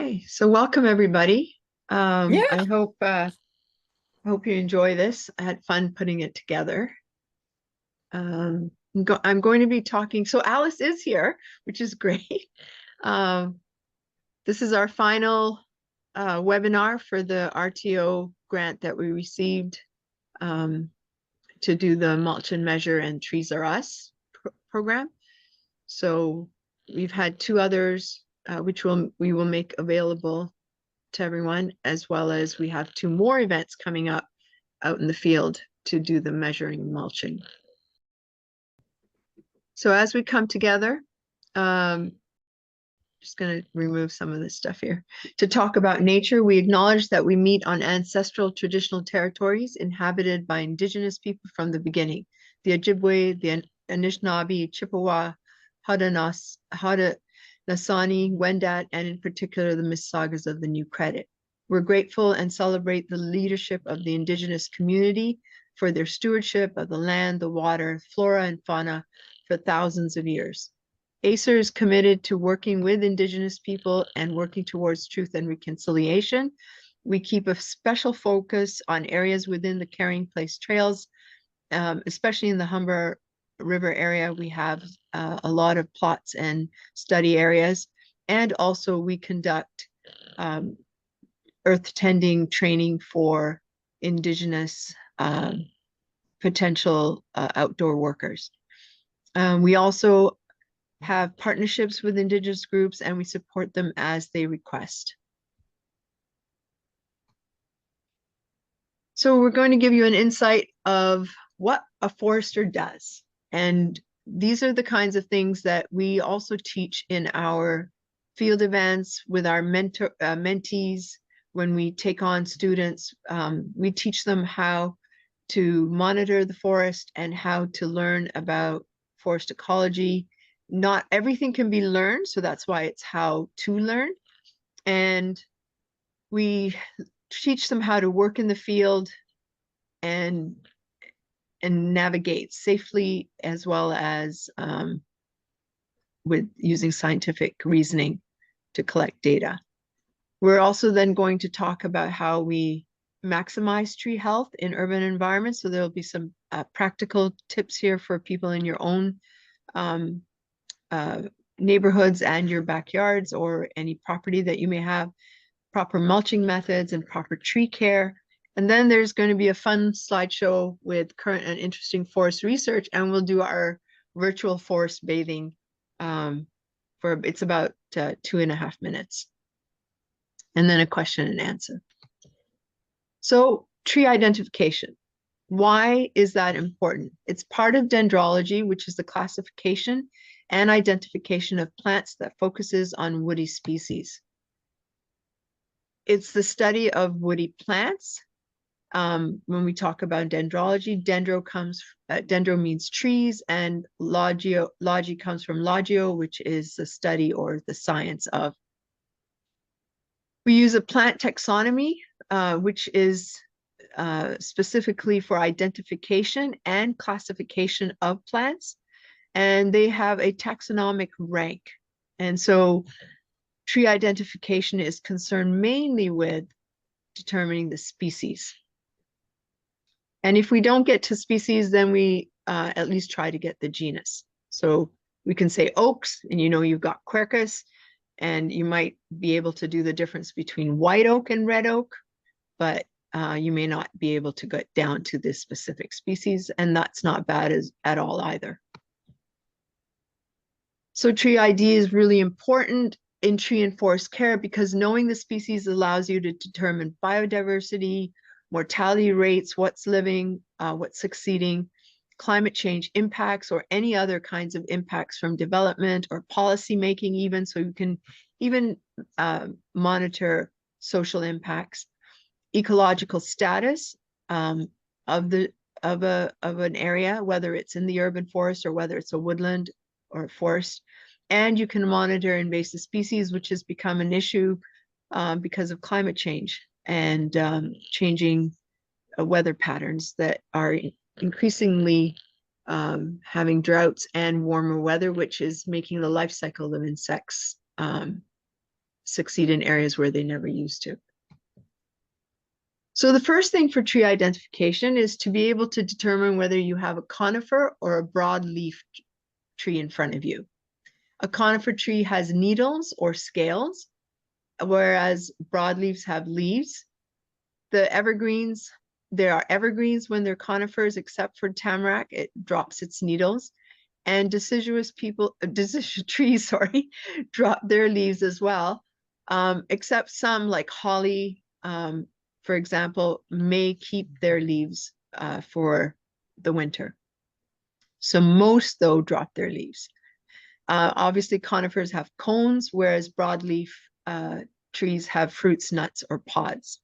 Okay, so welcome everybody. Yeah. I hope you enjoy this. I had fun putting it together. I'm going to be talking. So Alice is here, which is great. Um, this is our final webinar for the RTO grant that we received um, to do the Mulch and Measure and Trees Are Us program. So we've had two others, which we will make available to everyone, as well as we have two more events coming up out in the field to do the measuring and mulching. So as we come together, just going to remove some of this stuff here. To talk about nature, we acknowledge that we meet on ancestral traditional territories inhabited by indigenous people from the beginning. The Ojibwe, the Anishinaabe, Chippewa, Haudenosaunee, Wendat, and in particular the Mississaugas of the New Credit. We're grateful and celebrate the leadership of the indigenous community for their stewardship of the land, the water, flora, and fauna for thousands of years. ACER is committed to working with Indigenous people and working towards truth and reconciliation. We keep a special focus on areas within the Carrying Place trails, especially in the Humber River area. We have a lot of plots and study areas, and also we conduct earth tending training for Indigenous potential outdoor workers. We also have partnerships with Indigenous groups, and we support them as they request. So we're going to give you an insight of what a forester does. And these are the kinds of things that we also teach in our field events with our mentees. When we take on students, we teach them how to monitor the forest and how to learn about forest ecology. Not everything can be learned, so that's why it's how to learn. And we teach them how to work in the field and navigate safely, as well as with using scientific reasoning to collect data. We're also then going to talk about how we maximize tree health in urban environments. So there'll be some practical tips here for people in your own neighborhoods and your backyards or any property that you may have, proper mulching methods and proper tree care. And then there's going to be a fun slideshow with current and interesting forest research, and we'll do our virtual forest bathing it's about 2.5 minutes. And then a question and answer. So tree identification. Why is that important? It's part of dendrology, which is the classification and identification of plants that focuses on woody species. It's the study of woody plants. When we talk about dendrology, dendro means trees, and logi comes from logio, which is the study or the science of. We use a plant taxonomy, which is specifically for identification and classification of plants, and they have a taxonomic rank. And so tree identification is concerned mainly with determining the species. And if we don't get to species, then we at least try to get the genus. So we can say oaks, and you know you've got quercus, and you might be able to do the difference between white oak and red oak, but you may not be able to get down to this specific species, and that's not bad at all either. So tree ID is really important in tree and forest care because knowing the species allows you to determine biodiversity, mortality rates, what's living, what's succeeding, climate change impacts, or any other kinds of impacts from development or policy making even, so you can even monitor social impacts, ecological status of an area, whether it's in the urban forest or whether it's a woodland or a forest. And you can monitor invasive species, which has become an issue because of climate change and changing weather patterns that are increasingly having droughts and warmer weather, which is making the life cycle of insects succeed in areas where they never used to. So the first thing for tree identification is to be able to determine whether you have a conifer or a broadleaf tree in front of you. A conifer tree has needles or scales, whereas broadleaves have leaves. The evergreens, there are evergreens when they're conifers, except for tamarack, it drops its needles. And deciduous trees, sorry, drop their leaves as well, except some like holly, for example, may keep their leaves for the winter. So most, though, drop their leaves. Obviously, conifers have cones, whereas broadleaf trees have fruits, nuts, or pods.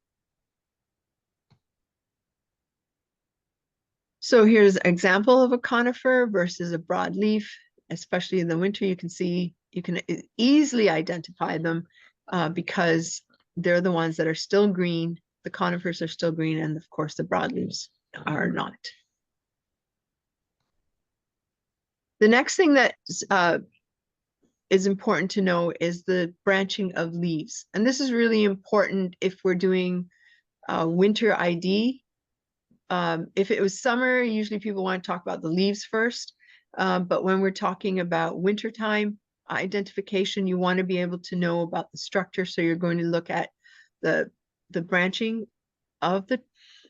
So here's an example of a conifer versus a broadleaf, especially in the winter. You can see, you can easily identify them because they're the ones that are still green. The conifers are still green, and of course the broadleaves are not. The next thing that is important to know is the branching of leaves. And this is really important if we're doing winter ID. If it was summer, usually people want to talk about the leaves first. But when we're talking about wintertime identification, you want to be able to know about the structure. So you're going to look at the branching of the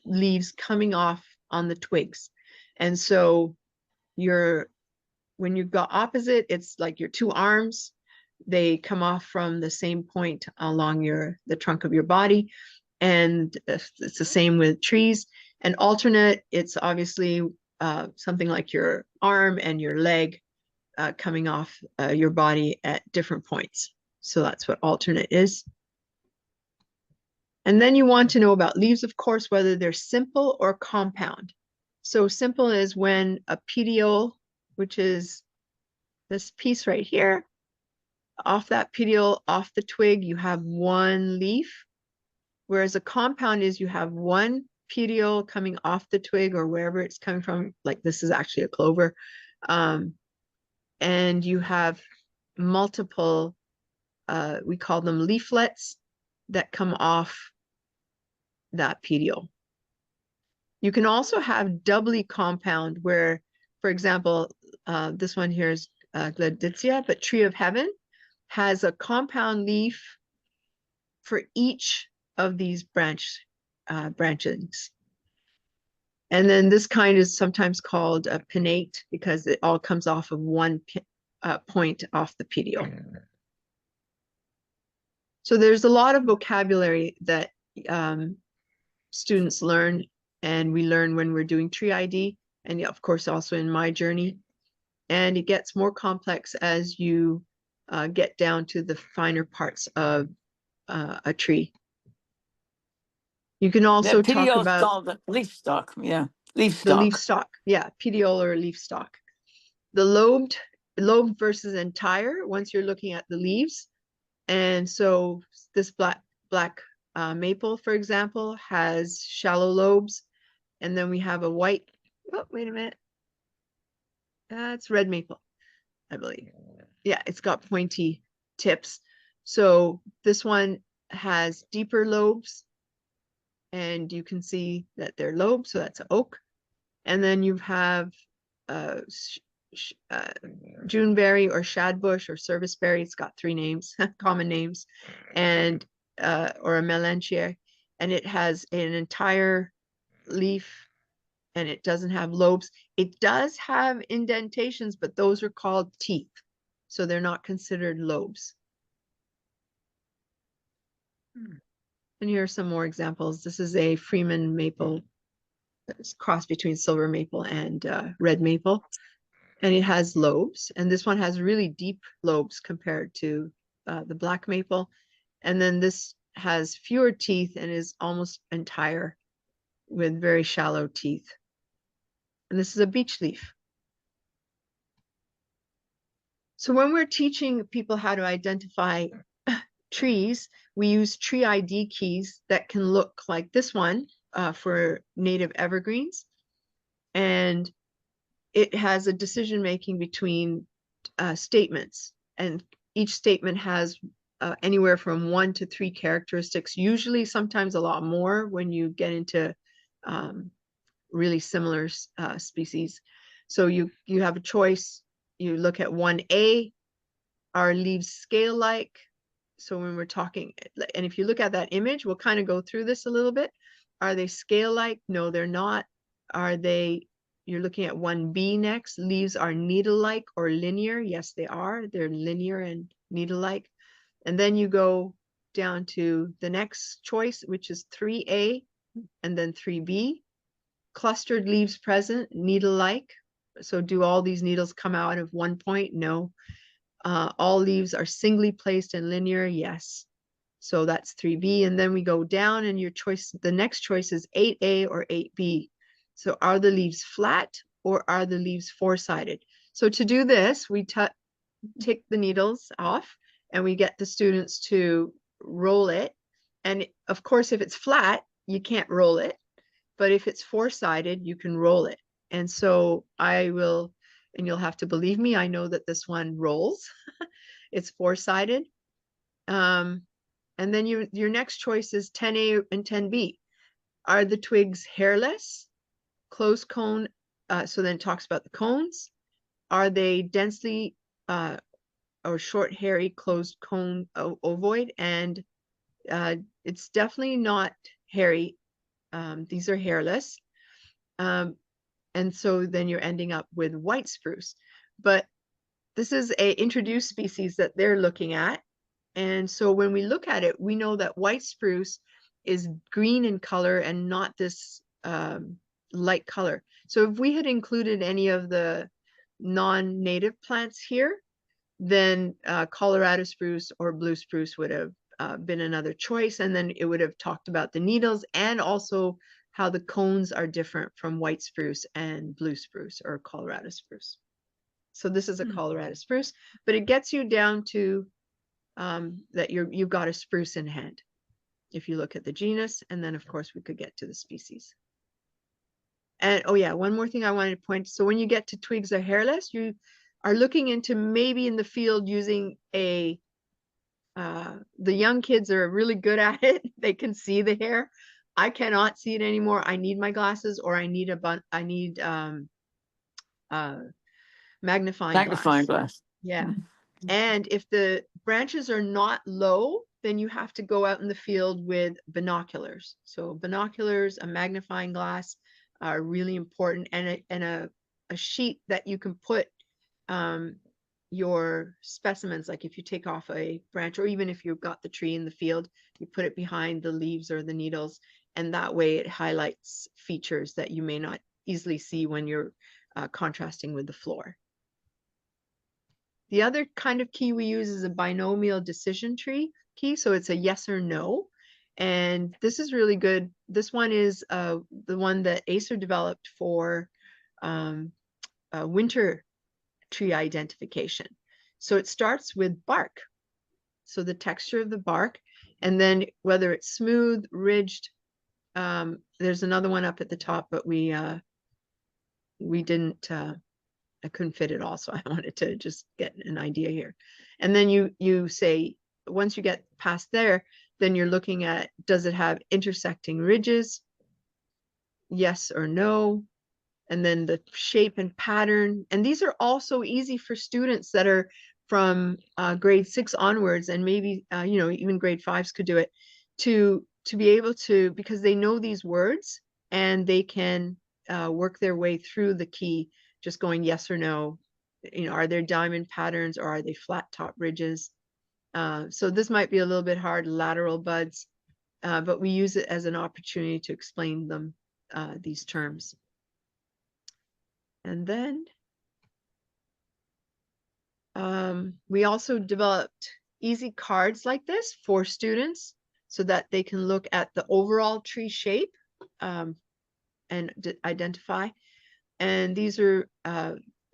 leaves coming off on the twigs. And so when you go opposite, it's like your two arms. They come off from the same point along the trunk of your body. And it's the same with trees. And alternate, it's obviously something like your arm and your leg coming off your body at different points. So that's what alternate is. And then you want to know about leaves, of course, whether they're simple or compound. So simple is when a petiole, which is this piece right here, off that petiole, off the twig, you have one leaf. Whereas a compound is you have one petiole coming off the twig or wherever it's coming from, like this is actually a clover. And you have multiple, we call them leaflets that come off that petiole. You can also have doubly compound where, for example, this one here is Gleditsia, but Tree of Heaven has a compound leaf for each of these branchings. And then this kind is sometimes called a pinnate because it all comes off of one point off the petiole. So there's a lot of vocabulary that students learn, and we learn when we're doing tree ID, and of course also in my journey. And it gets more complex as you get down to the finer parts of a tree. You can also talk about called the leaf stalk. Yeah, leaf stalk. The leaf stalk. Yeah, petiole or leaf stalk. The lobed versus entire. Once you're looking at the leaves, and so this black maple, for example, has shallow lobes, and then we have a white. Oh, wait a minute. That's red maple, I believe. Yeah, it's got pointy tips. So this one has deeper lobes, and you can see that they're lobes, so that's an oak. And then you have Juneberry or shadbush or serviceberry. It's got three names, common names, and or a melanchier, and it has an entire leaf, and it doesn't have lobes. It does have indentations, but those are called teeth, so they're not considered lobes. And here are some more examples. This is a Freeman maple. It's a cross between silver maple and red maple. And it has lobes. And this one has really deep lobes compared to the black maple. And then this has fewer teeth and is almost entire with very shallow teeth. And this is a beech leaf. So when we're teaching people how to identify trees, we use tree ID keys that can look like this one for native evergreens. And it has a decision making between statements, and each statement has anywhere from 1 to 3 characteristics, usually sometimes a lot more when you get into really similar species. So you have a choice. You look at 1A, are leaves scale-like? So when we're talking, and if you look at that image, we'll kind of go through this a little bit. Are they scale-like? No, they're not. Are they, you're looking at 1B next. Leaves are needle-like or linear. Yes, they are. They're linear and needle-like. And then you go down to the next choice, which is 3A and then 3B. Clustered leaves present, needle-like. So do all these needles come out of one point? No. All leaves are singly placed and linear. Yes. So that's 3B. And then we go down and your choice, the next choice is 8A or 8B. So are the leaves flat or are the leaves four-sided? So to do this, we take the needles off and we get the students to roll it. And of course, if it's flat, you can't roll it. But if it's four-sided, you can roll it. And so I will, and you'll have to believe me, I know that this one rolls. It's four-sided. And then your next choice is 10A and 10B. Are the twigs hairless, closed cone? So then it talks about the cones. Are they densely or short, hairy, closed cone ovoid? And it's definitely not hairy. These are hairless. And so then you're ending up with white spruce. But this is a introduced species that they're looking at. And so when we look at it, we know that white spruce is green in color and not this light color. So if we had included any of the non-native plants here, then Colorado spruce or blue spruce would have been another choice. And then it would have talked about the needles and also how the cones are different from white spruce and blue spruce or Colorado spruce. So this is a Colorado spruce, but it gets you down to that you've got a spruce in hand. If you look at the genus, and then of course we could get to the species. And oh yeah, one more thing I wanted to point. So when you get to twigs are hairless, you are looking into maybe in the field using a, the young kids are really good at it. They can see the hair. I cannot see it anymore. I need my glasses or I need magnifying glass. Yeah. And if the branches are not low, then you have to go out in the field with binoculars. So binoculars, a magnifying glass are really important, and a sheet that you can put your specimens, like if you take off a branch or even if you've got the tree in the field, you put it behind the leaves or the needles, and that way it highlights features that you may not easily see when you're contrasting with the floor. The other kind of key we use is a binomial decision tree key. So it's a yes or no. And this is really good. This one is the one that ACER developed for winter tree identification. So it starts with bark. So the texture of the bark, and then whether it's smooth, ridged. There's another one up at the top, but we didn't, I couldn't fit it all, so I wanted to just get an idea here. And then you say, once you get past there, then you're looking at, does it have intersecting ridges? Yes or no? And then the shape and pattern. And these are also easy for students that are from grade 6 onwards, and maybe, you know, even grade 5s could do it, to be able to, because they know these words and they can work their way through the key, just going yes or no. You know, are there diamond patterns or are they flat top ridges? So this might be a little bit hard, lateral buds, but we use it as an opportunity to explain them, these terms. And then we also developed easy cards like this for students so that they can look at the overall tree shape and identify. And these are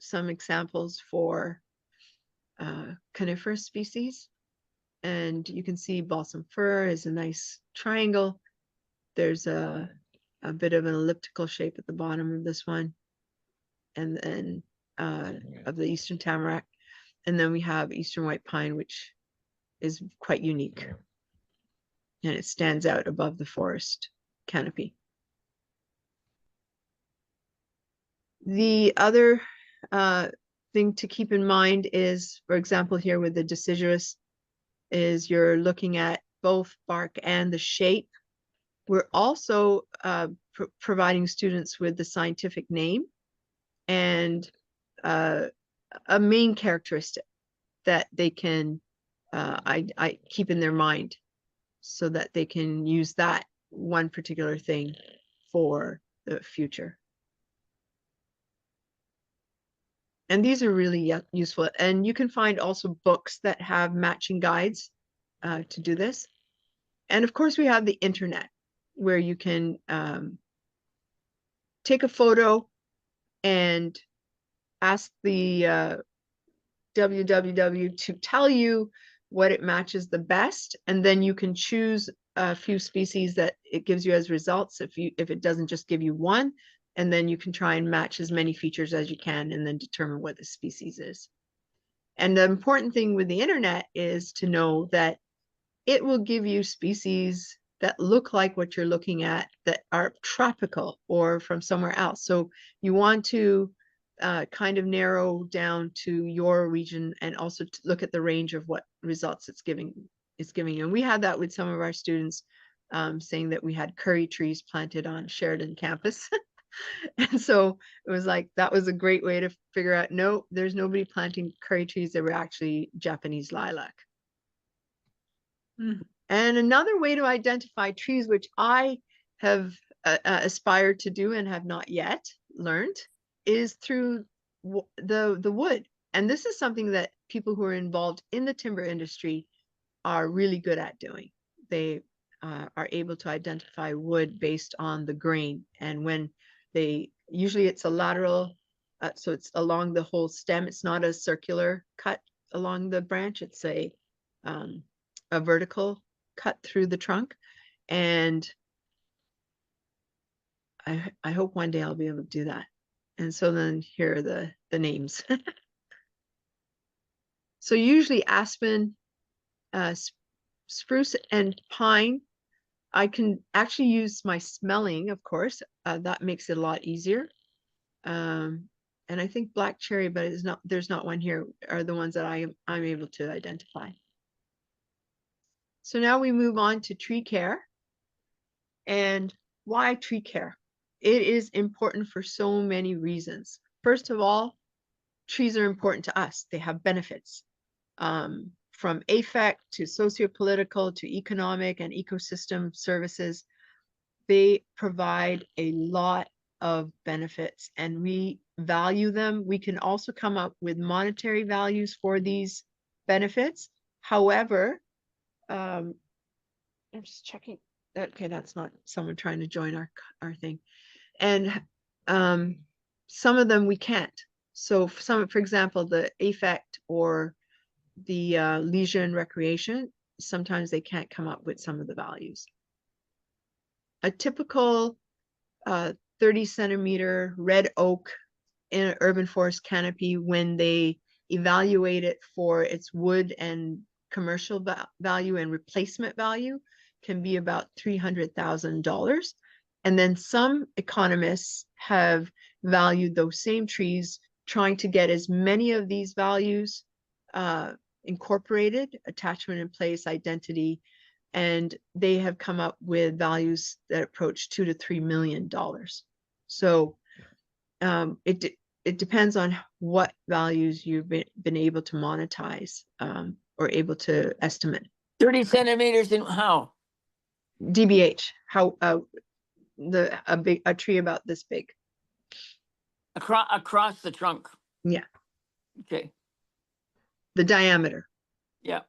some examples for coniferous species. And you can see balsam fir is a nice triangle. There's a bit of an elliptical shape at the bottom of this one. And then of the eastern tamarack. And then we have eastern white pine, which is quite unique. And it stands out above the forest canopy. The other thing to keep in mind is, for example, here with the deciduous, is you're looking at both bark and the shape. We're also providing students with the scientific name and a main characteristic that they can I keep in their mind, so that they can use that one particular thing for the future. And these are really useful. And you can find also books that have matching guides to do this. And of course, we have the internet, where you can take a photo and ask the www to tell you what it matches the best, and then you can choose a few species that it gives you as results if it doesn't just give you one, and then you can try and match as many features as you can and then determine what the species is. And the important thing with the internet is to know that it will give you species that look like what you're looking at that are tropical or from somewhere else. So you want to kind of narrow down to your region, and also to look at the range of what results it's giving you. And we had that with some of our students, saying that we had curry trees planted on Sheridan campus. And so it was like, that was a great way to figure out, no, there's nobody planting curry trees. They were actually Japanese lilac. And another way to identify trees, which I have aspired to do and have not yet learned, is through the wood. And this is something that people who are involved in the timber industry are really good at doing. They are able to identify wood based on the grain. And when usually it's a lateral, so it's along the whole stem. It's not a circular cut along the branch. It's a vertical cut through the trunk. And I hope one day I'll be able to do that. And so then here are the names. So usually aspen, spruce, and pine, I can actually use my smelling, of course. That makes it a lot easier. And I think black cherry, but there's not one here, are the ones that I'm able to identify. So now we move on to tree care. And why tree care? It is important for so many reasons. First of all, trees are important to us. They have benefits, from affect to sociopolitical to economic and ecosystem services. They provide a lot of benefits, and we value them. We can also come up with monetary values for these benefits. However, I'm just checking. Okay, that's not someone trying to join our thing. And some of them we can't. So for example, the affect or the leisure and recreation, sometimes they can't come up with some of the values. A typical 30 centimeter red oak in an urban forest canopy, when they evaluate it for its wood and commercial value and replacement value, can be about $300,000. And then some economists have valued those same trees, trying to get as many of these values incorporated, attachment in place, identity, and they have come up with values that approach $2 to $3 million. So it depends on what values you've been able to monetize or able to estimate. 30 centimeters in how? DBH, how a tree about this big. Across the trunk. Yeah. Okay. The diameter. Yeah.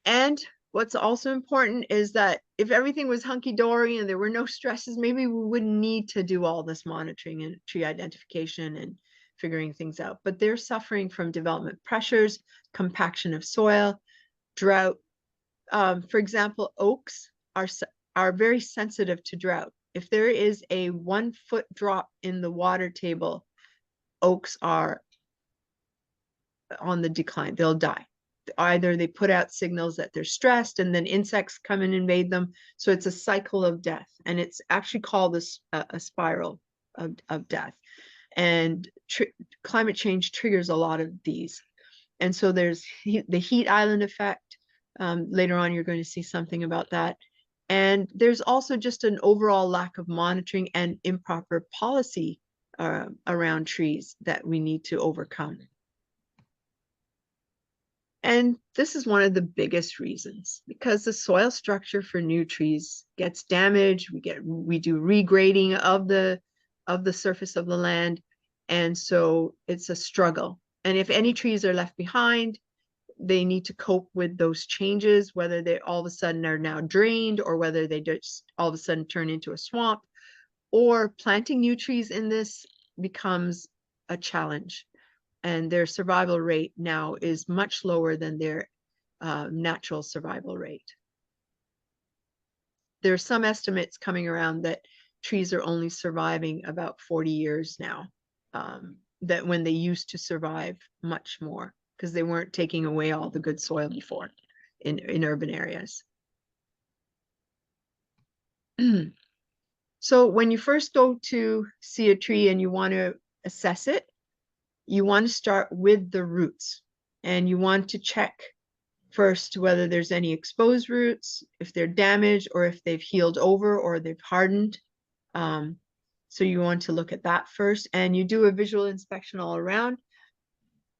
And what's also important is that if everything was hunky-dory and there were no stresses, maybe we wouldn't need to do all this monitoring and tree identification and figuring things out. But they're suffering from development pressures, compaction of soil, drought. For example, oaks are very sensitive to drought. If there is a 1 foot drop in the water table, oaks are on the decline. They'll die. either they put out signals that they're stressed and then insects come and invade them. So it's a cycle of death, and it's actually called a spiral of death. And climate change triggers a lot of these. And so there's the heat island effect. Later on, you're going to see something about that. And there's also just an overall lack of monitoring and improper policy around trees that we need to overcome. And this is one of the biggest reasons, because the soil structure for new trees gets damaged. We do regrading of the surface of the land. And so it's a struggle. And if any trees are left behind, they need to cope with those changes, whether they all of a sudden are now drained or whether they just all of a sudden turn into a swamp, or planting new trees in this becomes a challenge. And their survival rate now is much lower than their natural survival rate. There are some estimates coming around that trees are only surviving about 40 years now, that when they used to survive much more, because they weren't taking away all the good soil before in urban areas. So when you first go to see a tree and you want to assess it, you want to start with the roots, and you want to check first whether there's any exposed roots, if they're damaged, or if they've healed over or they've hardened. So you want to look at that first, and you do a visual inspection all around.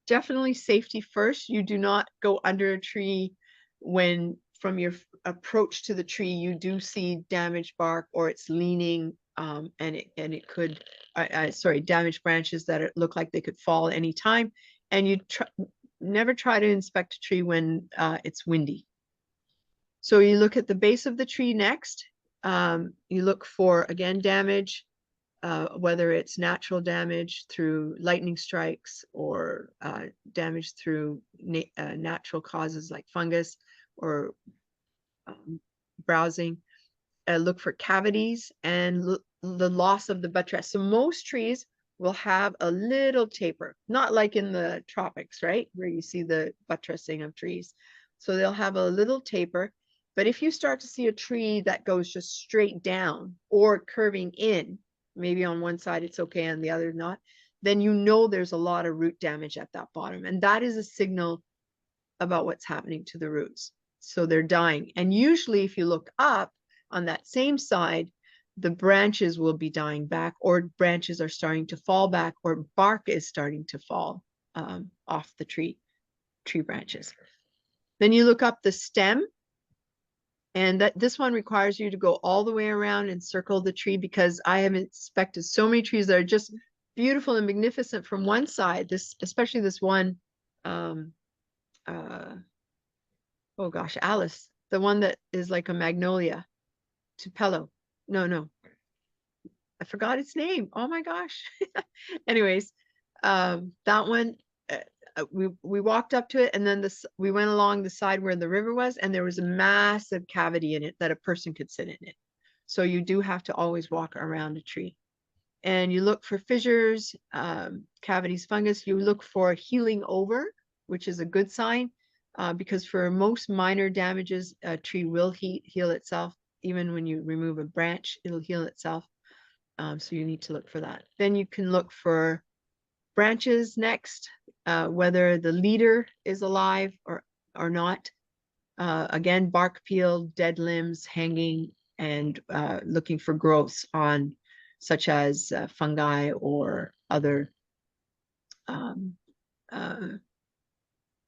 Definitely safety first. You do not go under a tree when from your approach to the tree you do see damaged bark, or it's leaning, and it could damaged branches that look like they could fall anytime. And you never try to inspect a tree when it's windy. So you look at the base of the tree next. You look for, again, damage, whether it's natural damage through lightning strikes or damage through natural causes like fungus or browsing. Look for cavities and the loss of the buttress. So most trees will have a little taper, not like in the tropics, right, where you see the buttressing of trees. So they'll have a little taper. But if you start to see a tree that goes just straight down or curving in, maybe on one side it's okay and the other not, then you know there's a lot of root damage at that bottom. And that is a signal about what's happening to the roots. So they're dying. And usually if you look up on that same side, the branches will be dying back, or branches are starting to fall back, or bark is starting to fall off the tree branches. Then you look up the stem, and this one requires you to go all the way around and circle the tree, because I have inspected so many trees that are just beautiful and magnificent from one side. Especially this one, oh gosh, Alice, the one that is like a magnolia, Tupelo. No, I forgot its name. Oh my gosh. Anyways, that one, we walked up to it, and then we went along the side where the river was, and there was a massive cavity in it that a person could sit in it. So you do have to always walk around a tree. And you look for fissures, cavities, fungus. You look for healing over, which is a good sign, because for most minor damages, a tree will heal itself. Even when you remove a branch, it'll heal itself. So you need to look for that. Then you can look for branches next, whether the leader is alive or not. Again, bark peel, dead limbs hanging, and looking for growths on such as fungi or other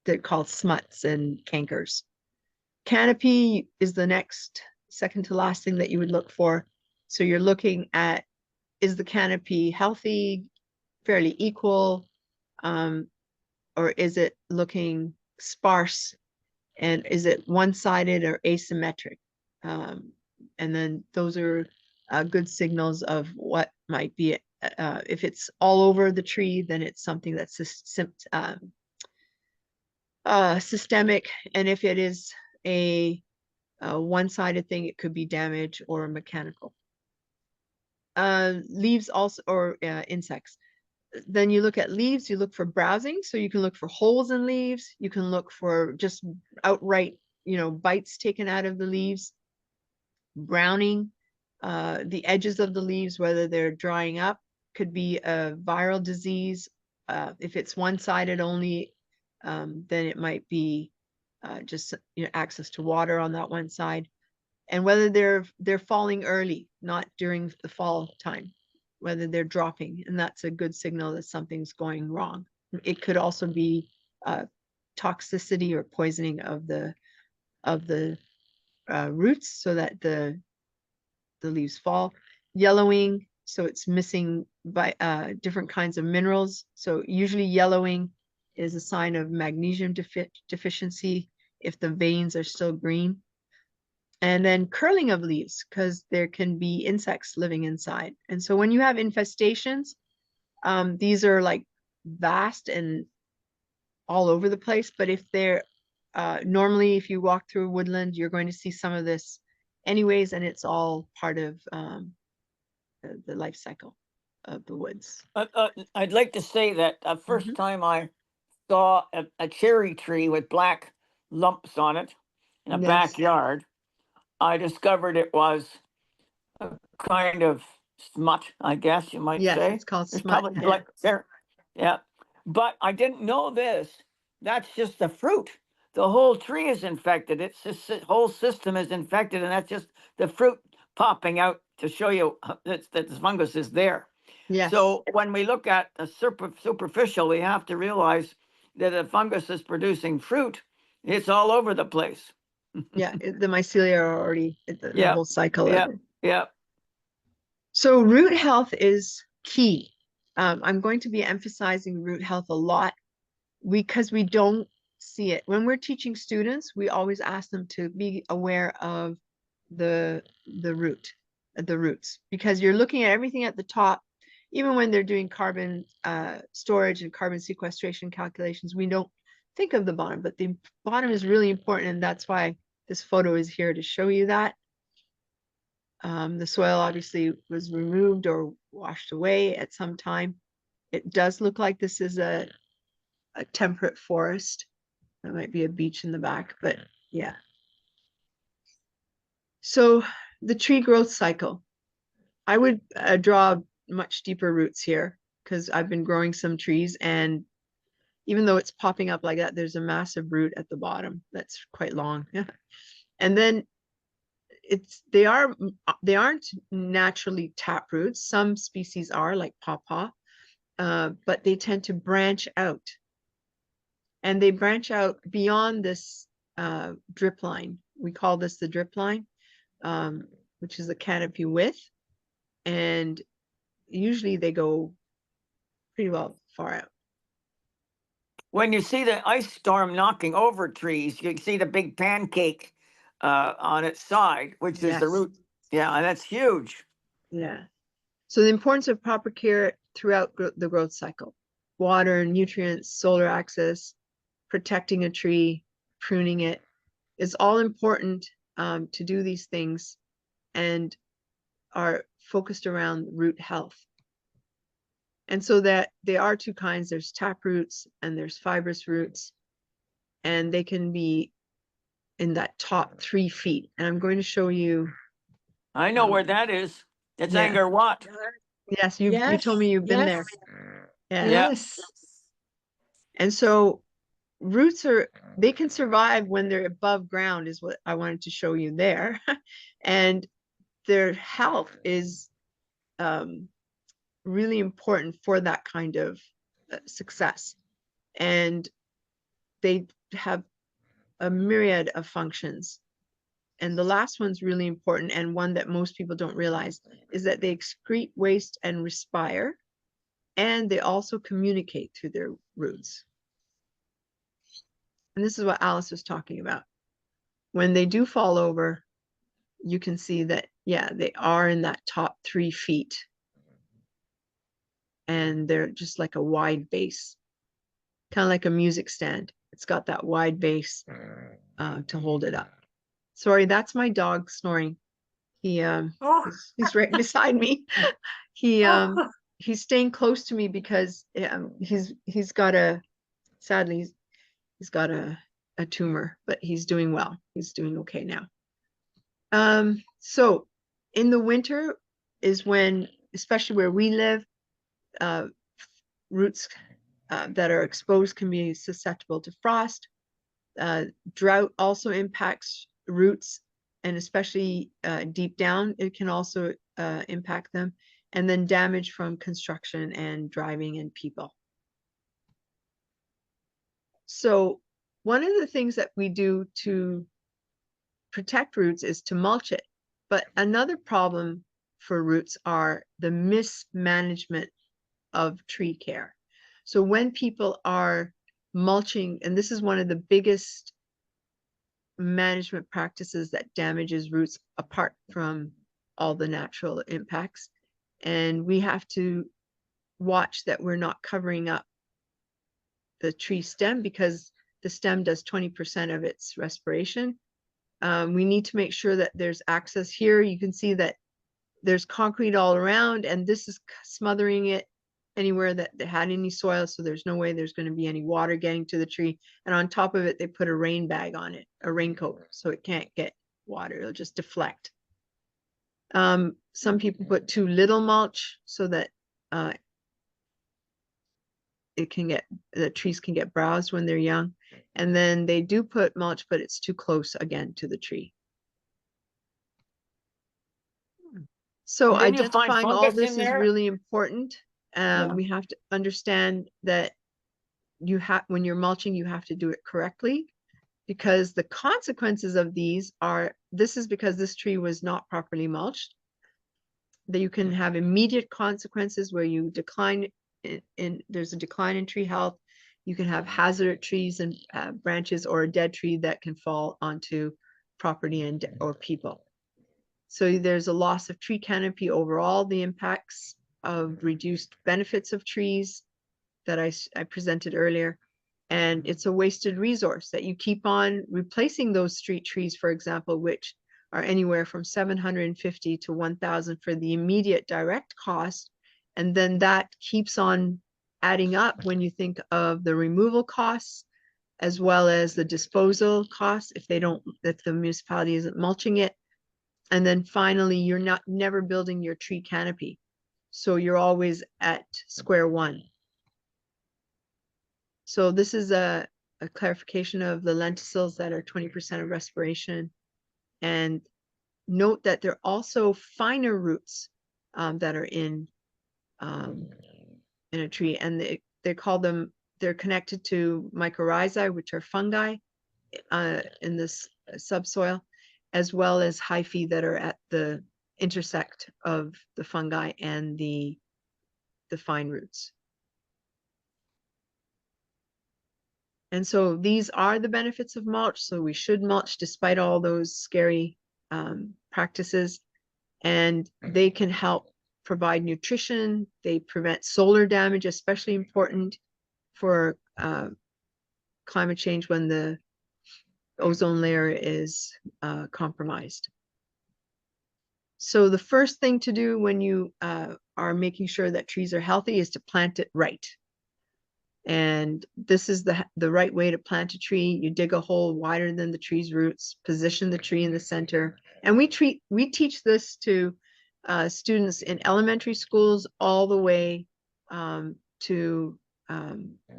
they're called smuts and cankers. Canopy is the next, second to last thing that you would look for. So you're looking at, is the canopy healthy, fairly equal, or is it looking sparse, and is it one-sided or asymmetric? And then those are good signals of what might be. If it's all over the tree, then it's something that's systemic, and if it is a one-sided thing, it could be damage or mechanical. Leaves also, or insects. Then you look at leaves, you look for browsing. So you can look for holes in leaves. You can look for just outright, bites taken out of the leaves, browning, the edges of the leaves, whether they're drying up, could be a viral disease. If it's one-sided only, then it might be just access to water on that one side. And whether they're falling early, not during the fall time, whether they're dropping, and that's a good signal that something's going wrong. It could also be toxicity or poisoning of the roots, so that the leaves fall. Yellowing, so it's missing by different kinds of minerals. So usually yellowing is a sign of magnesium deficiency if the veins are still green. And then curling of leaves, because there can be insects living inside. And so when you have infestations, these are like vast and all over the place. But if they're normally, if you walk through woodland, you're going to see some of this anyways, and it's all part of the life cycle of the woods. I'd like to say that the first Mhm. time I saw a cherry tree with black lumps on it in a Yes. backyard, I discovered it was a kind of smut, I guess you might Yes, say. it's called It's smut. probably Yeah. like there, yeah. But I didn't know this. That's just the fruit. The whole tree is infected. It's just the whole system is infected, and that's just the fruit popping out to show you that the fungus is there. Yes. So when we look at the superficial, we have to realize that a fungus is producing fruit. It's all over the place. Yeah, the mycelia are already the Yeah, whole cycle of yeah, it. yeah. So root health is key. I'm going to be emphasizing root health a lot because we don't see it. When we're teaching students, we always ask them to be aware of the roots, because you're looking at everything at the top. Even when they're doing carbon storage and carbon sequestration calculations, we don't think of the bottom, but the bottom is really important, and that's why this photo is here to show you that. The soil obviously was removed or washed away at some time. It does look like this is a temperate forest. There might be a beach in the back, but yeah. So the tree growth cycle, I would draw much deeper roots here because I've been growing some trees, and even though it's popping up like that, there's a massive root at the bottom that's quite long. And then they aren't naturally tap roots. Some species are, like pawpaw, but they tend to branch out, and they branch out beyond this drip line. We call this the drip line, which is the canopy width, and usually they go pretty well far out. When you see the ice storm knocking over trees, you see the big pancake on its side, which is the Yes. root. Yeah, and that's huge. Yeah. So the importance of proper care throughout the growth cycle: water, nutrients, solar access, protecting a tree, pruning it, is all important to do these things, and are focused around root health. And so that there are two kinds: there's tap roots and there's fibrous roots, and they can be in that top 3 feet. And I'm going to show you. I know where that is. It's Yeah. Angkor Wat. Yes, you told me you've been there. Yeah. Yes. And so roots they can survive when they're above ground, is what I wanted to show you there. And their health is really important for that kind of success. And they have a myriad of functions. And the last one's really important, and one that most people don't realize, is that they excrete waste and respire, and they also communicate through their roots. And this is what Alice was talking about. When they do fall over, you can see that, yeah, they are in that top 3 feet, and they're just like a wide base, kind of like a music stand. It's got that wide base to hold it up. Sorry, that's my dog snoring. He's right beside me. He he's staying close to me because he's got a, sadly, he's got a tumor, but he's doing well. He's doing okay now. So in the winter is when, especially where we live, roots that are exposed can be susceptible to frost. Drought also impacts roots, and especially deep down, it can also impact them. And then damage from construction and driving and people. So one of the things that we do to protect roots is to mulch it. But another problem for roots are the mismanagement of tree care. So when people are mulching, and this is one of the biggest management practices that damages roots apart from all the natural impacts. And we have to watch that we're not covering up the tree stem, because the stem does 20% of its respiration. We need to make sure that there's access here. You can see that there's concrete all around, and this is smothering it anywhere that they had any soil, so there's no way there's going to be any water getting to the tree. And on top of it, they put a rain bag on it, a raincoat, so it can't get water. It'll just deflect. Some people put too little mulch so that the trees can get browsed when they're young. And then they do put mulch, but it's too close again to the tree. So identifying all this is really important. We have to understand that when you're mulching, you have to do it correctly, because the consequences of these are, this is because this tree was not properly mulched, that you can have immediate consequences where you decline there's a decline in tree health. You can have hazard trees and branches, or a dead tree that can fall onto property or people. So there's a loss of tree canopy overall, the impacts of reduced benefits of trees that I presented earlier. And it's a wasted resource that you keep on replacing those street trees, for example, which are anywhere from $750 to $1,000 for the immediate direct cost. And then that keeps on adding up when you think of the removal costs, as well as the disposal costs if the municipality isn't mulching it. And then finally, you're never building your tree canopy. So you're always at square one. So this is a clarification of the lenticels that are 20% of respiration. And note that there are also finer roots that are in a tree, and they call them, they're connected to mycorrhizae, which are fungi in this subsoil, as well as hyphae that are at the intersect of the fungi and the fine roots. And so these are the benefits of mulch. So we should mulch despite all those scary practices, and they can help provide nutrition. They prevent solar damage, especially important for climate change when the ozone layer is compromised. So the first thing to do when you are making sure that trees are healthy is to plant it right. And this is the right way to plant a tree. You dig a hole wider than the tree's roots, position the tree in the center. And we teach this to students in elementary schools all the way to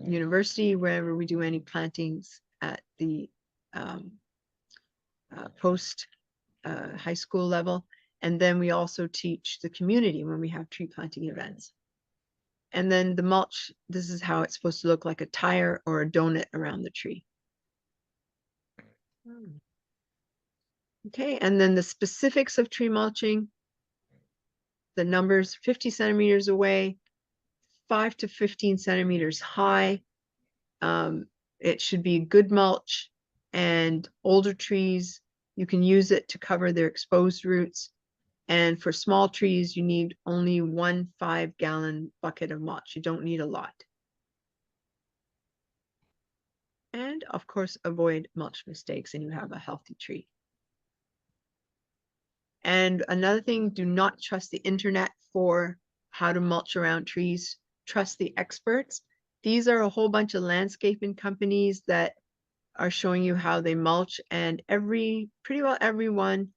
university, wherever we do any plantings at the post high school level. And then we also teach the community when we have tree planting events. And then the mulch, this is how it's supposed to look, like a tire or a donut around the tree. Okay, and then the specifics of tree mulching, the numbers: 50 centimeters away, 5 to 15 centimeters high. It should be good mulch, and older trees, you can use it to cover their exposed roots. And for small trees, you need only 1 5-gallon bucket of mulch. You don't need a lot. And of course, avoid mulch mistakes, and you have a healthy tree. And another thing, do not trust the internet for how to mulch around trees. Trust the experts. These are a whole bunch of landscaping companies that are showing you how they mulch, and pretty well everyone,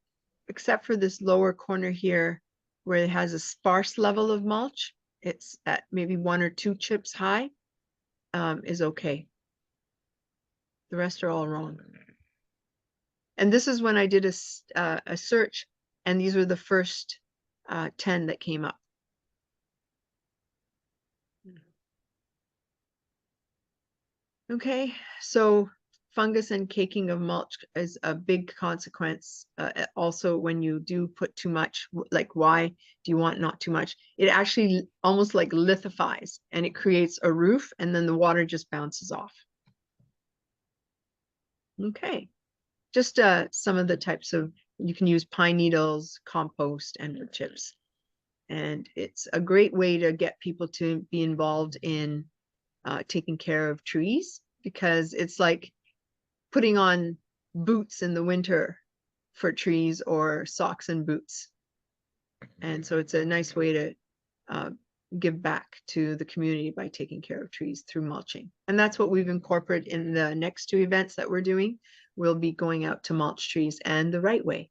except for this lower corner here, where it has a sparse level of mulch, it's at maybe 1 or 2 chips high, is okay. The rest are all wrong. And this is when I did a search, and these were the first 10 that came up. Okay, so fungus and caking of mulch is a big consequence. Also, when you do put too much, like why do you want not too much? It actually almost like lithifies, and it creates a roof, and then the water just bounces off. Okay, just some of the types of, you can use pine needles, compost, and wood chips. And it's a great way to get people to be involved in taking care of trees, because it's like putting on boots in the winter for trees, or socks and boots. And so it's a nice way to give back to the community by taking care of trees through mulching. And that's what we've incorporated in the next 2 events that we're doing. We'll be going out to mulch trees, and the right way.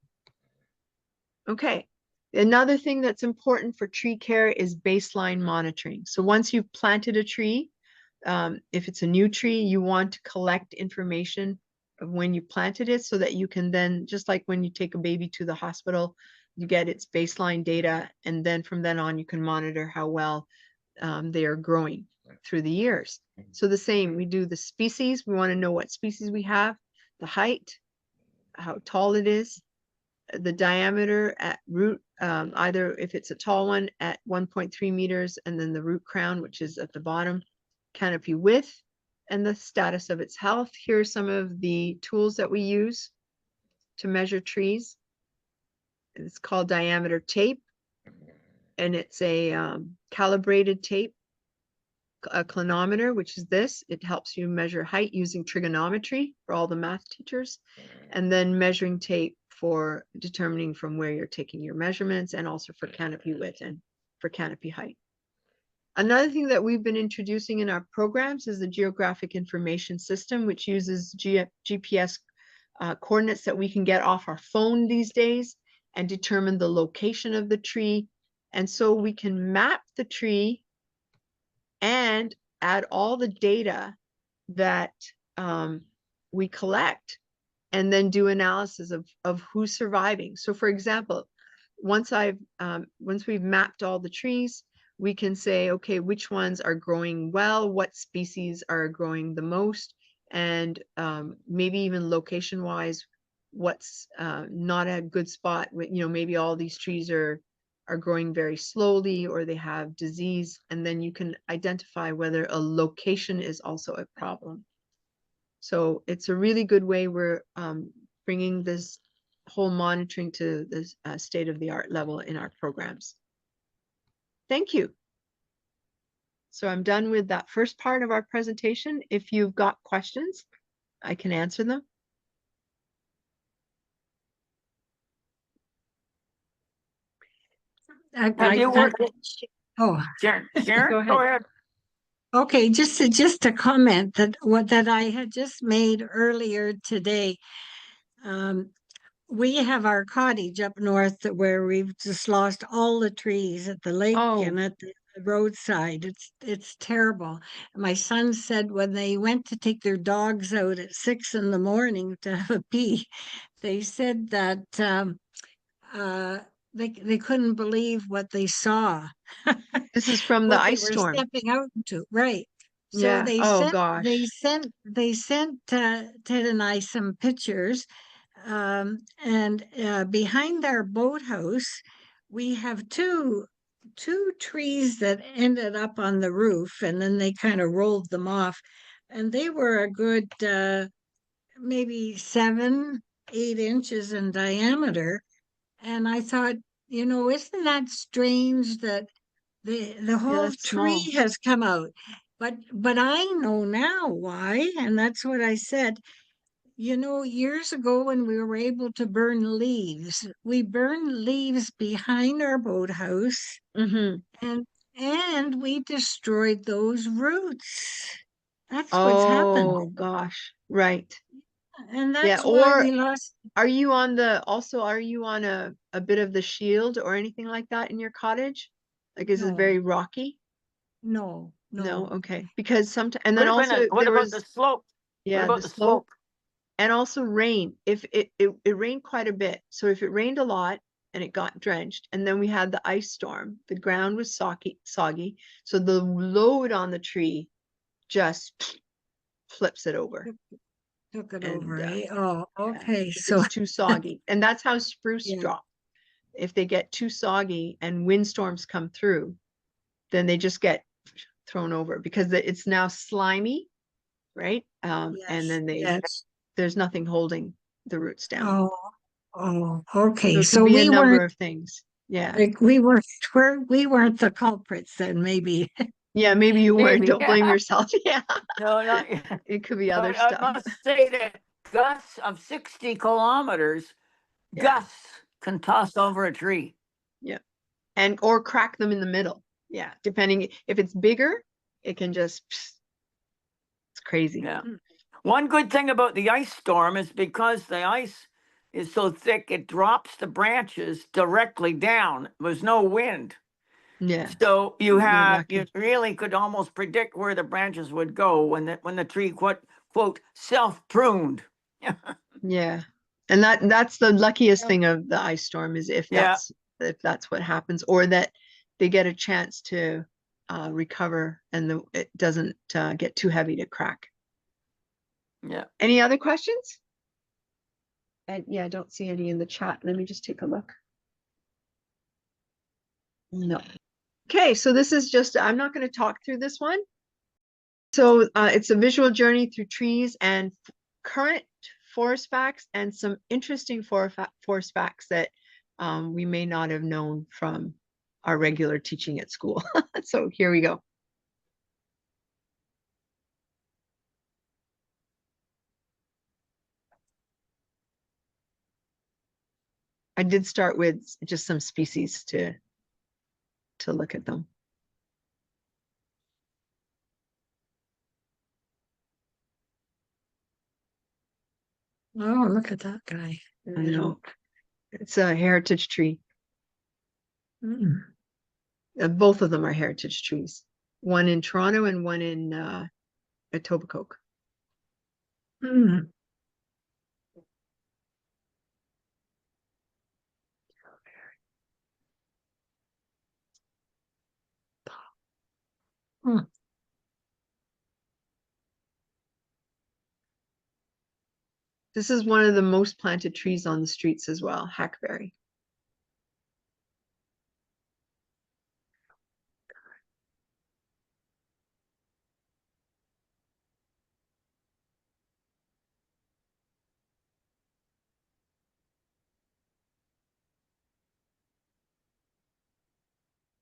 Okay. Another thing that's important for tree care is baseline monitoring. So once you've planted a tree, if it's a new tree, you want to collect information of when you planted it, so that you can then, just like when you take a baby to the hospital, you get its baseline data, and then from then on you can monitor how well they are growing through the years. So the same, we do the species. We want to know what species we have, the height, how tall it is, the diameter at root, either if it's a tall one at 1.3 meters, and then the root crown, which is at the bottom, canopy width, and the status of its health. Here are some of the tools that we use to measure trees. It's called diameter tape, and it's a calibrated tape. A clinometer, which is this, it helps you measure height using trigonometry for all the math teachers, and then measuring tape for determining from where you're taking your measurements, and also for canopy width and for canopy height. Another thing that we've been introducing in our programs is the geographic information system, which uses GPS coordinates that we can get off our phone these days, and determine the location of the tree. And so we can map the tree and add all the data that we collect, and then do analysis of who's surviving. So for example, once we've mapped all the trees, we can say, okay, which ones are growing well, what species are growing the most, and maybe even location wise, what's not a good spot. Maybe all these trees are growing very slowly, or they have disease, and then you can identify whether a location is also a problem. So it's a really good way. We're bringing this whole monitoring to this state-of-the-art level in our programs. Thank you. So I'm done with that first part of our presentation. If you've got questions, I can answer them. Have you worked? Oh, Sharon, Go ahead. go ahead. okay. Just a comment that I had just made earlier today. We have our cottage up north where we've just lost all the trees at the lake and at the roadside. It's terrible. My son said when they went to take their dogs out at 6 in the morning to have a pee, they said that they couldn't believe what they saw. This is from the ice storm. Stepping out into, right. So Yeah. Oh gosh. they sent Ted and I some pictures, and behind our boathouse we have two trees that ended up on the roof, and then they kind of rolled them off, and they were a good maybe 7-8 inches in diameter. And I thought, isn't that strange that the whole tree has come out? But I know now why, and that's what I said. Years ago when we were able to burn leaves, we burned leaves behind our boathouse, Mm-hmm. and And we destroyed those roots. That's what's happened. Oh gosh, right. And Yeah, that's why or we lost. are you on a bit of the shield or anything like that in your cottage? Like, is it No, very rocky? no, No, no. okay. Because sometimes, and What then about also what there about the was, slope? What yeah, the about the slope slope? and also rain. If it rained quite a bit. So if it rained a lot and it got drenched, and then we had the ice storm, the ground was soggy. So the load on the tree just flips it over. Took it And over, eh? Oh, yeah, okay. if So, it's too soggy. And that's how spruce yeah, drop. If they get too soggy and windstorms come through, then they just get thrown over because it's now slimy, right? And yes, then yes. there's nothing holding the roots down. Oh, oh, okay. So it could So be a number of things. Yeah. we weren't the culprits then, maybe. Yeah, maybe you weren't. Maybe. Don't blame yourself. Yeah. No, not yet. It could be other But I stuff. must say that gusts of 60 kilometers, Yeah. gusts can toss over a tree. Yeah. And or crack them in the middle. Yeah. Depending if it's bigger, it can just it's crazy. Yeah. Mm. One good thing about the ice storm is because the ice is so thick, it drops the branches directly down. There's no wind. Yeah. So You're you lucky. really could almost predict where the branches would go when the tree quote self pruned. Yeah. And that's the luckiest Oh, thing of the ice storm is Yeah, if that's what happens, or that they get a chance to recover and it doesn't get too heavy to crack. yeah. Any other questions? And yeah, I don't see any in the chat. Let me just take a look. No. Okay, so this is just, I'm not going to talk through this one. So it's a visual journey through trees and current forest facts and some interesting forest facts that we may not have known from our regular teaching at school. So here we go. I did start with just some species to look at them. oh, look at that guy. I know it's a heritage tree. Mm. Both of them are heritage trees. One in Toronto and one in Etobicoke. Mm. Mm. This is one of the most planted trees on the streets as well, hackberry.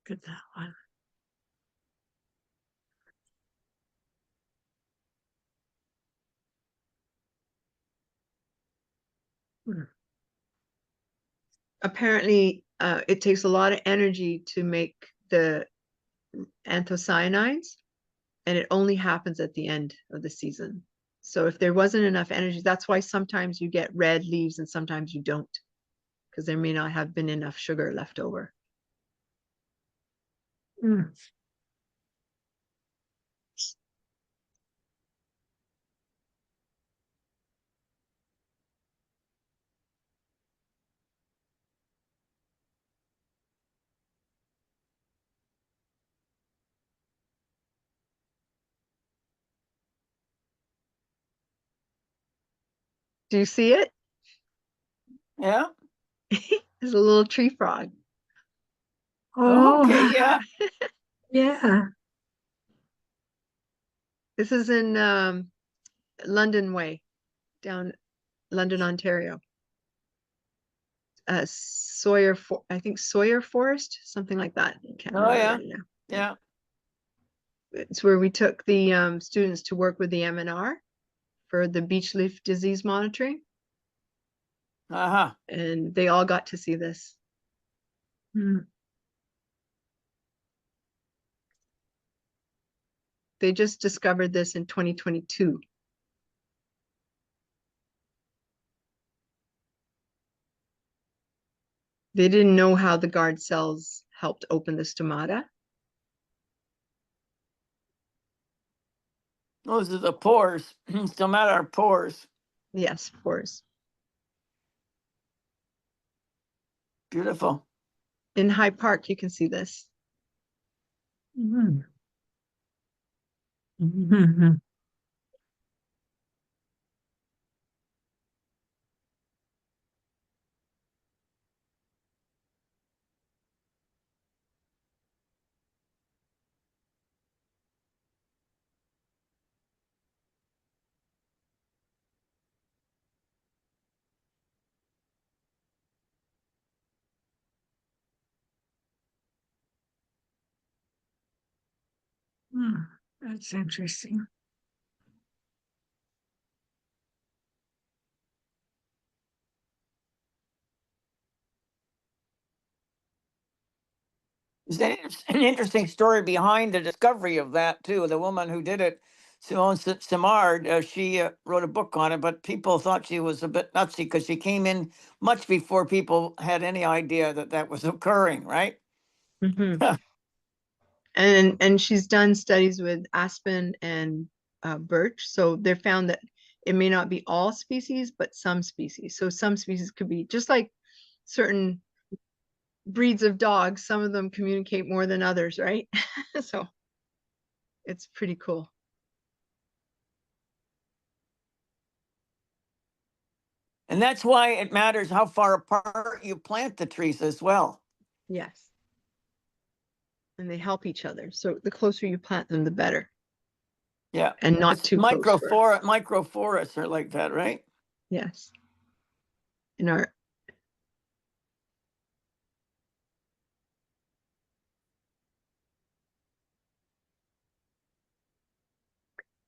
Look at that one. Mm. Apparently, it takes a lot of energy to make the anthocyanins, and it only happens at the end of the season. So if there wasn't enough energy, that's why sometimes you get red leaves and sometimes you don't, because there may not have been enough sugar left over. Mm. Do you see it? Yeah. There's a little tree frog. Okay. Oh, Yeah. yeah. This is in London Way, down London, Ontario. I think Sawyer Forest, something like that. I can't Oh remember yeah. right now. Yeah. It's where we took the students to work with the MNR for the beech leaf disease monitoring, Uh-huh. and they all got to see this. Mm. They just discovered this in 2022. They didn't know how the guard cells helped open the stomata. Those are the pores. Stomata are pores. Yes, pores. Beautiful. In Hyde Park, you can see this. Mm. Mhm. Mm, that's interesting. There's an interesting story behind the discovery of that too. The woman who did it, Simone Simard, she wrote a book on it, but people thought she was a bit nutsy because she came in much before people had any idea that that was occurring, right? Mm-hmm. And she's done studies with aspen and birch. So they found that it may not be all species, but some species. So some species could be just like certain breeds of dogs. Some of them communicate more than others, right? So it's pretty cool. And that's why it matters how far apart you plant the trees as well. Yes. And they help each other. So the closer you plant them, the better. Yeah. And not It's too close for, microforests are like that, right? yes. In our,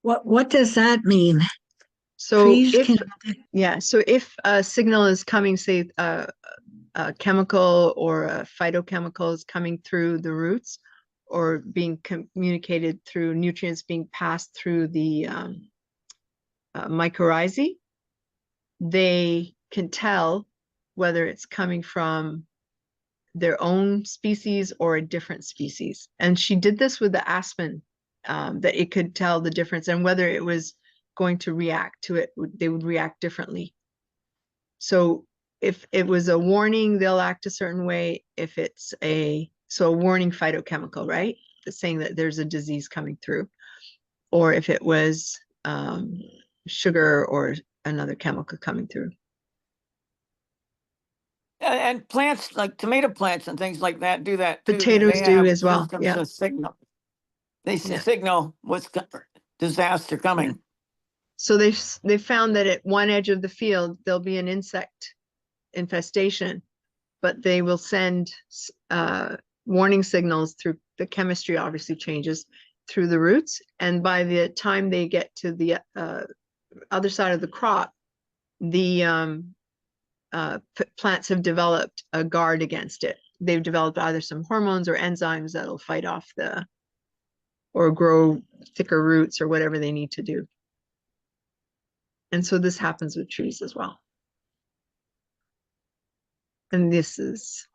What does that mean? so Trees if, can yeah, so if a signal is coming, say a chemical or a phytochemical is coming through the roots or being communicated through nutrients being passed through the mycorrhizae, they can tell whether it's coming from their own species or a different species. And she did this with the aspen, that it could tell the difference and whether it was going to react to it, they would react differently. So if it was a warning, they'll act a certain way. If it's a warning phytochemical, right? It's saying that there's a disease coming through. Or if it was sugar or another chemical coming through. And plants like tomato plants and things like that do that too. Potatoes They do have as well. systems Yeah. of signal. They Yeah. signal what's disaster coming. Yeah. So they found that at one edge of the field there'll be an insect infestation, but they will send warning signals through the chemistry obviously changes through the roots, and by the time they get to the other side of the crop, the plants have developed a guard against it. They've developed either some hormones or enzymes that'll fight off or grow thicker roots or whatever they need to do. And so this happens with trees as well. And this is,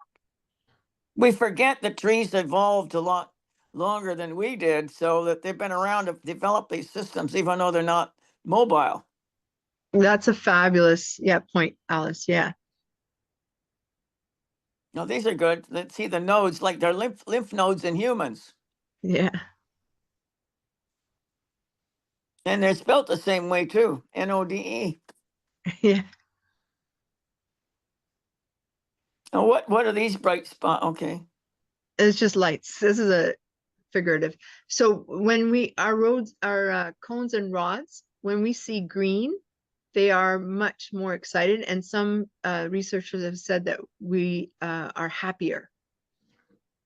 We forget that trees evolved a lot longer than we did, so that they've been around to develop these systems, even though they're not mobile. that's a fabulous, yeah, point, Alice. Yeah. No, these are good. Let's see the nodes, like they're lymph nodes in humans. Yeah. And they're spelt the same way too, NODE. Yeah. Oh, what are these bright spots? Okay. It's just lights. This is a figurative. So when our roads, our cones and rods, when we see green, they are much more excited. And some researchers have said that we are happier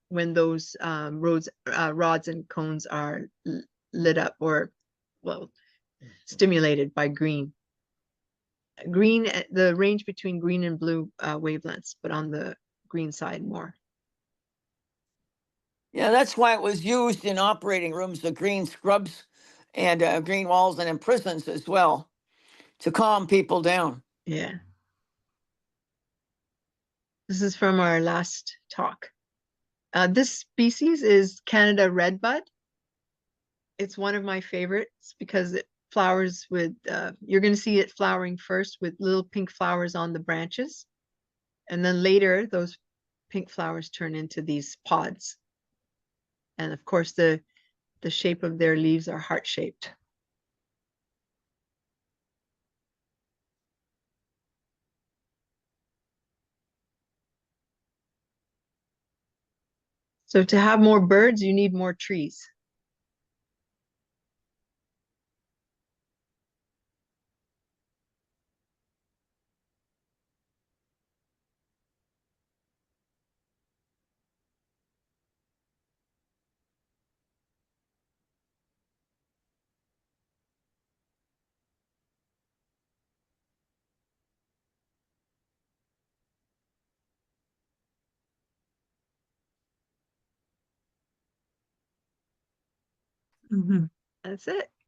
when those rods and cones are lit up or, well, stimulated by green. Green, the range between green and blue wavelengths, but on the green side more. Yeah, that's why it was used in operating rooms, the green scrubs and green walls, and in prisons as well, to calm people down. Yeah. This is from our last talk. This species is Canada redbud. It's one of my favorites because it flowers with, you're going to see it flowering first with little pink flowers on the branches. And then later, those pink flowers turn into these pods. And of course, the shape of their leaves are heart-shaped. So to have more birds, you need more trees. Mhm. That's it.